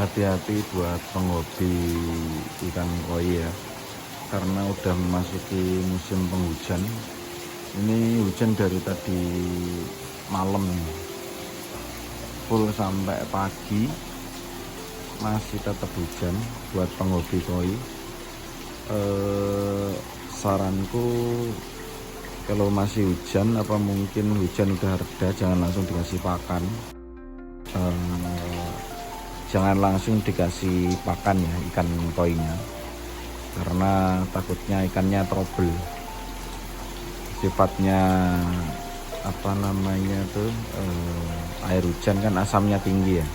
hati-hati buat penghobi ikan koi ya, karena udah memasuki musim penghujan. Ini hujan dari tadi malam full sampai pagi masih tetap hujan. Buat penghobi koi, saranku kalau masih hujan, apa mungkin hujan udah reda, jangan langsung dikasih pakan. Jangan langsung dikasih pakan ya ikan koinya, karena takutnya ikannya trouble. Sifatnya apa namanya tuh, air hujan kan asamnya tinggi ya,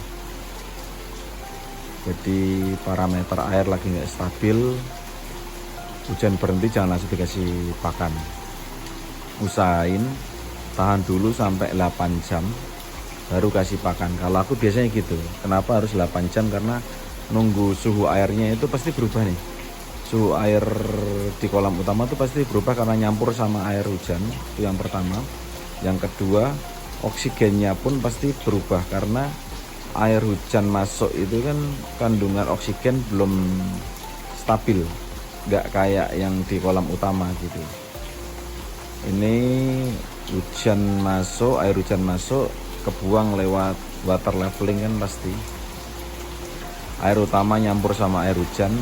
jadi parameter air lagi nggak stabil. Hujan berhenti, jangan langsung dikasih pakan. Usahain tahan dulu sampai 8 jam baru kasih pakan. Kalau aku biasanya gitu. Kenapa harus 8 jam? Karena nunggu suhu airnya itu pasti berubah nih. Suhu air di kolam utama tuh pasti berubah karena nyampur sama air hujan. Itu yang pertama. Yang kedua, oksigennya pun pasti berubah karena air hujan masuk itu kan kandungan oksigen belum stabil, nggak kayak yang di kolam utama gitu. Ini hujan masuk, air hujan masuk, kebuang lewat water leveling kan pasti. Air utama nyampur sama air hujan.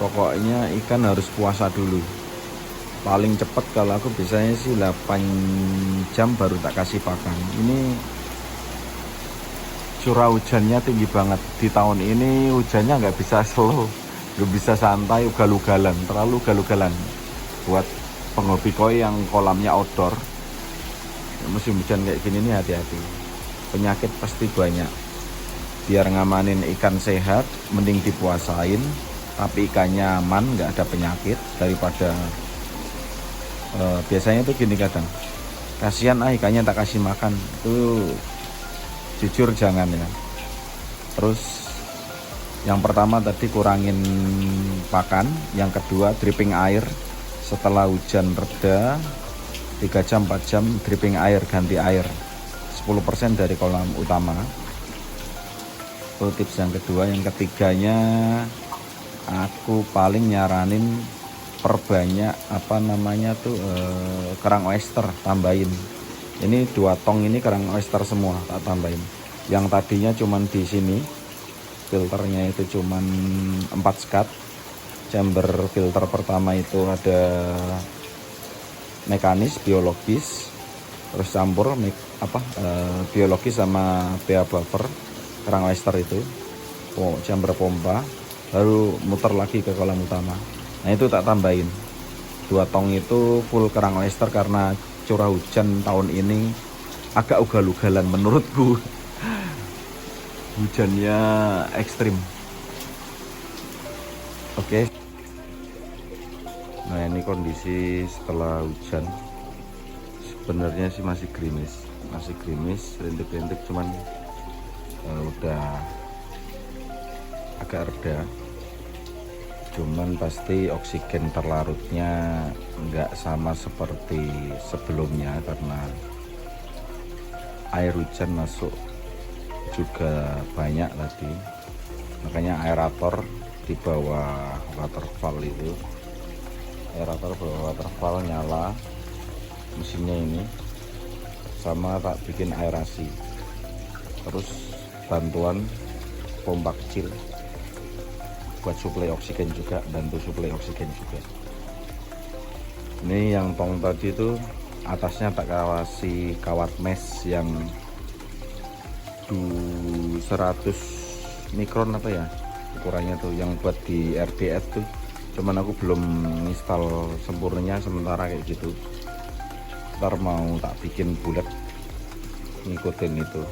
Pokoknya ikan harus puasa dulu. Paling cepat kalau aku biasanya sih 8 jam baru tak kasih pakan. Ini curah hujannya tinggi banget. Di tahun ini hujannya nggak bisa slow, nggak bisa santai, ugal-ugalan, terlalu ugal-ugalan. Buat penghobi koi yang kolamnya outdoor, musim hujan kayak gini nih hati-hati. Penyakit pasti banyak. Biar ngamanin ikan sehat, mending dipuasain, tapi ikannya aman, nggak ada penyakit, daripada biasanya tuh gini kadang, kasihan ikannya tak kasih makan. Itu jujur jangan ya. Terus yang pertama tadi kurangin pakan, yang kedua dripping air. Setelah hujan reda 3 jam 4 jam dripping air, ganti air 10% dari kolam utama. Itu tips yang kedua. Yang ketiganya, aku paling nyaranin perbanyak apa namanya tuh, kerang oyster, tambahin. Ini 2 tong ini kerang oyster semua tak tambahin. Yang tadinya cuman di sini filternya itu cuman 4 skat. Chamber filter pertama itu ada mekanis, biologis, terus campur biologis sama pH buffer kerang oyster itu, chamber pompa, baru muter lagi ke kolam utama. Nah itu tak tambahin 2 tong itu full kerang oyster, karena curah hujan tahun ini agak ugal-ugalan menurutku. Hujannya ekstrim. Oke. Nah ini kondisi setelah hujan. Sebenarnya sih masih gerimis, rintik-rintik, cuman udah agak reda. Cuman pasti oksigen terlarutnya nggak sama seperti sebelumnya, karena air hujan masuk juga banyak tadi. Makanya aerator di bawah waterfall itu, aerator bawah waterfall nyala mesinnya ini, sama tak bikin aerasi. Terus bantuan pompa kecil buat suplai oksigen juga, bantu suplai oksigen juga. Ini yang tong tadi itu atasnya tak kasih kawat mesh yang 100 mikron apa ya ukurannya tuh, yang buat di RDF tuh. Cuman aku belum install sempurnanya sementara kayak gitu. Ntar mau tak bikin bulat ngikutin itu.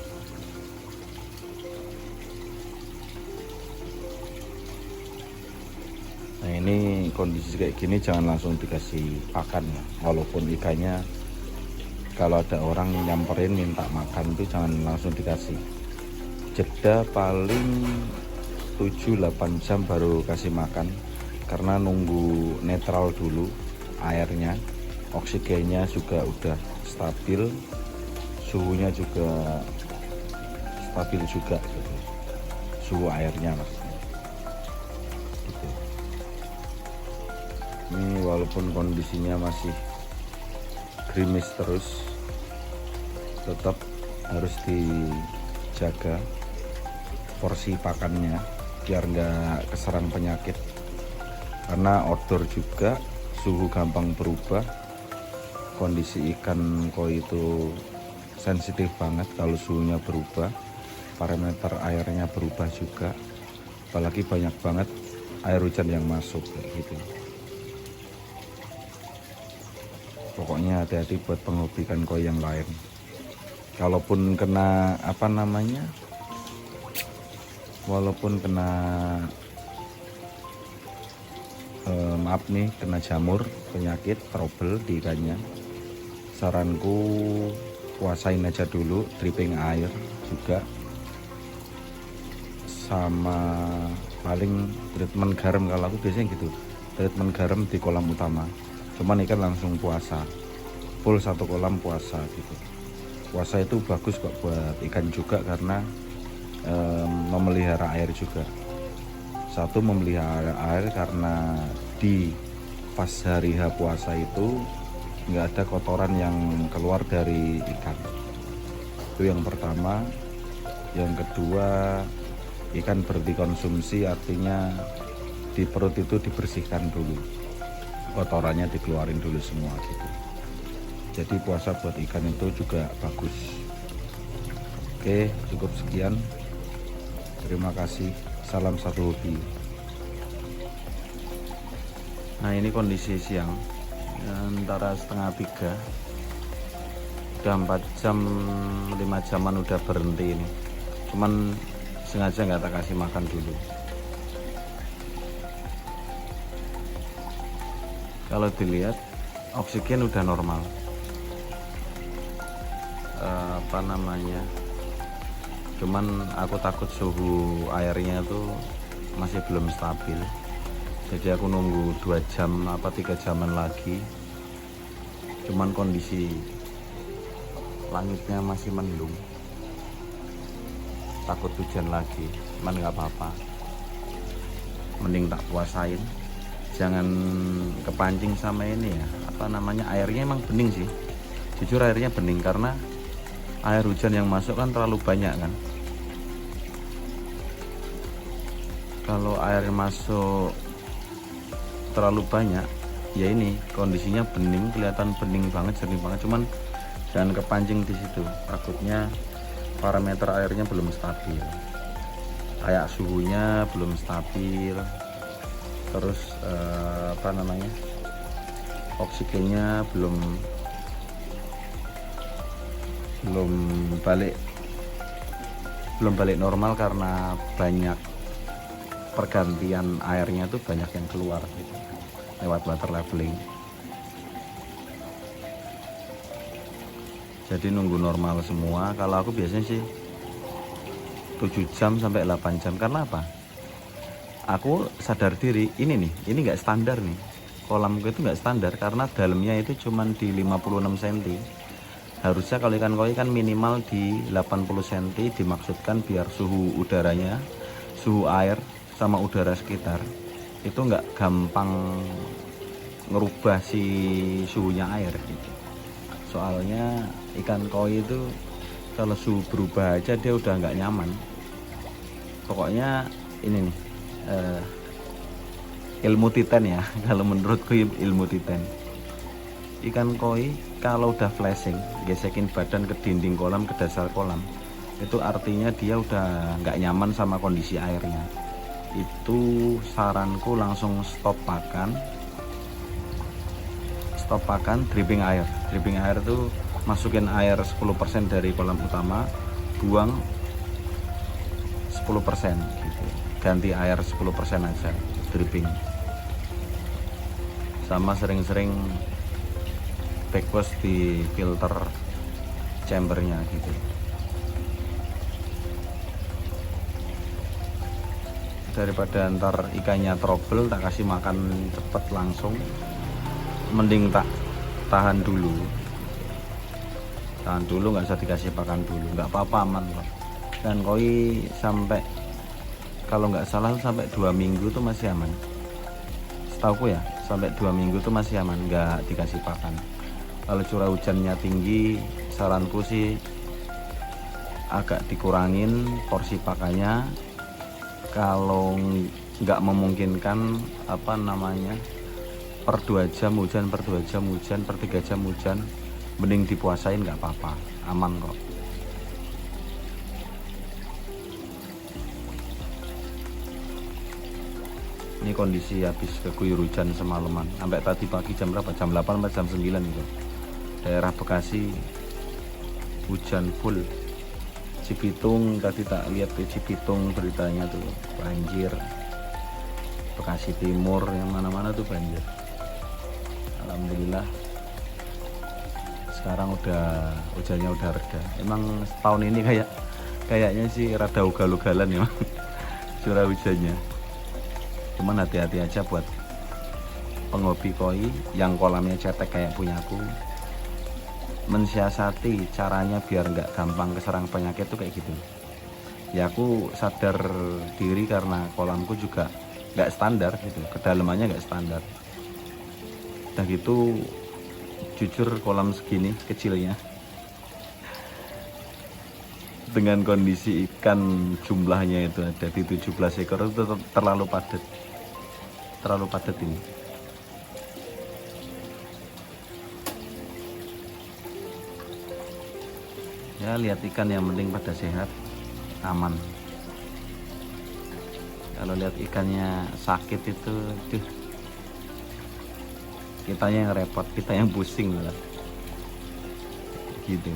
Nah ini kondisi kayak gini jangan langsung dikasih pakan ya. Walaupun ikannya, kalau ada orang nyamperin minta makan itu jangan langsung dikasih. Jeda paling 7-8 jam baru kasih makan, karena nunggu netral dulu airnya, oksigennya juga udah stabil, suhunya juga stabil juga gitu. Suhu airnya mas gitu. Ini walaupun kondisinya masih gerimis terus, tetap harus dijaga porsi pakannya biar nggak keserang penyakit, karena outdoor juga suhu gampang berubah. Kondisi ikan koi itu sensitif banget kalau suhunya berubah, parameter airnya berubah juga, apalagi banyak banget air hujan yang masuk kayak gitu. Pokoknya hati-hati buat penghobi ikan koi yang lain. Kalaupun kena walaupun kena maaf nih, kena jamur penyakit trouble di ikannya, saranku puasain aja dulu, dripping air juga, sama paling treatment garam. Kalau aku biasanya gitu, treatment garam di kolam utama, cuman ikan langsung puasa full satu kolam puasa gitu. Puasa itu bagus kok buat ikan juga, karena memelihara air juga. Satu, memelihara air karena di pas hari H puasa itu nggak ada kotoran yang keluar dari ikan, itu yang pertama. Yang kedua, ikan berhenti konsumsi, artinya di perut itu dibersihkan dulu, kotorannya dikeluarin dulu semua gitu. Jadi puasa buat ikan itu juga bagus. Oke, cukup sekian, terima kasih, salam satu hobi. Nah, ini kondisi siang, antara 2:30, udah 4 jam 5 jaman udah berhenti ini, cuman sengaja nggak tak kasih makan dulu. Kalau dilihat oksigen udah normal, cuman aku takut suhu airnya tuh masih belum stabil, jadi aku nunggu 2 jam 3 jaman lagi. Cuman kondisi langitnya masih mendung, takut hujan lagi, cuman nggak apa-apa, mending tak puasain, jangan kepancing sama ini ya, airnya emang bening sih, jujur airnya bening, karena air hujan yang masuk kan terlalu banyak kan. Kalau air masuk terlalu banyak, ya ini kondisinya bening, kelihatan bening banget, jernih banget, cuman jangan kepancing di situ, takutnya parameter airnya belum stabil, kayak suhunya belum stabil, terus oksigennya belum balik normal, karena banyak pergantian airnya tuh, banyak yang keluar gitu, lewat water leveling. Jadi nunggu normal semua. Kalau aku biasanya sih 7 jam sampai 8 jam. Karena apa? Aku sadar diri, ini nggak standar nih, kolamku itu nggak standar, karena dalamnya itu cuman di 56 cm. Harusnya kalau ikan koi kan minimal di 80 cm, dimaksudkan biar suhu udaranya, suhu air sama udara sekitar itu nggak gampang ngerubah si suhunya air gitu. Soalnya ikan koi itu kalau suhu berubah aja dia udah nggak nyaman. Pokoknya ini nih, ilmu titen ya, kalau menurutku ilmu titen. Ikan koi kalau udah flashing, gesekin badan ke dinding kolam, ke dasar kolam, itu artinya dia udah nggak nyaman sama kondisi airnya. Itu saranku langsung stop pakan, dripping air. Dripping air itu masukin air 10% dari kolam utama, buang 10% gitu, ganti air 10% aja, dripping. Sama sering-sering backwash di filter chambernya gitu. Daripada ntar ikannya trouble, tak kasih makan cepet langsung, mending tak tahan dulu, nggak usah dikasih pakan dulu, nggak apa-apa, aman kok. Dan koi sampai, kalau nggak salah sampai 2 minggu tuh masih aman. Setauku ya, sampai 2 minggu tuh masih aman, nggak dikasih pakan. Kalau curah hujannya tinggi, saranku sih agak dikurangin porsi pakannya. Kalau nggak memungkinkan, per 2 jam hujan, per 2 jam hujan, per 3 jam hujan, mending dipuasain, nggak apa-apa, aman kok. Ini kondisi habis keguyur hujan semalaman, sampai tadi pagi jam berapa, jam 8 atau jam 9 gitu. Daerah Bekasi hujan full. Cibitung tadi tak lihat di Cibitung beritanya tuh banjir. Bekasi Timur, yang mana-mana tuh banjir. Alhamdulillah sekarang hujannya udah reda. Emang tahun ini kayaknya sih rada ugal-ugalan ya curah hujannya. Cuman hati-hati aja buat penghobi koi yang kolamnya cetek kayak punyaku, mensiasati caranya biar nggak gampang keserang penyakit tuh kayak gitu. Ya aku sadar diri karena kolamku juga nggak standar gitu, kedalamannya nggak standar. Udah gitu jujur kolam segini kecilnya dengan kondisi ikan jumlahnya itu ada di 17 ekor itu terlalu padat ini. Ya lihat ikan yang penting pada sehat, aman. Kalau lihat ikannya sakit itu kitanya yang repot, kita yang pusing lah gitu.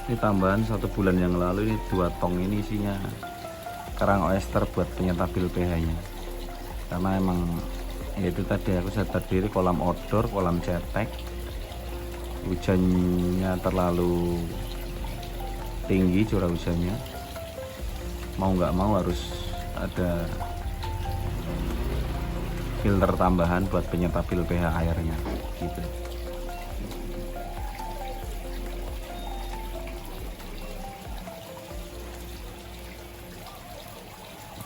Ini tambahan 1 bulan yang lalu, ini 2 tong ini isinya kerang oyster buat penyetabil pH nya. Karena emang ya itu tadi, aku sadar diri kolam outdoor, kolam cetek, hujannya terlalu tinggi curah hujannya, mau nggak mau harus ada filter tambahan buat penyetabil pH airnya gitu.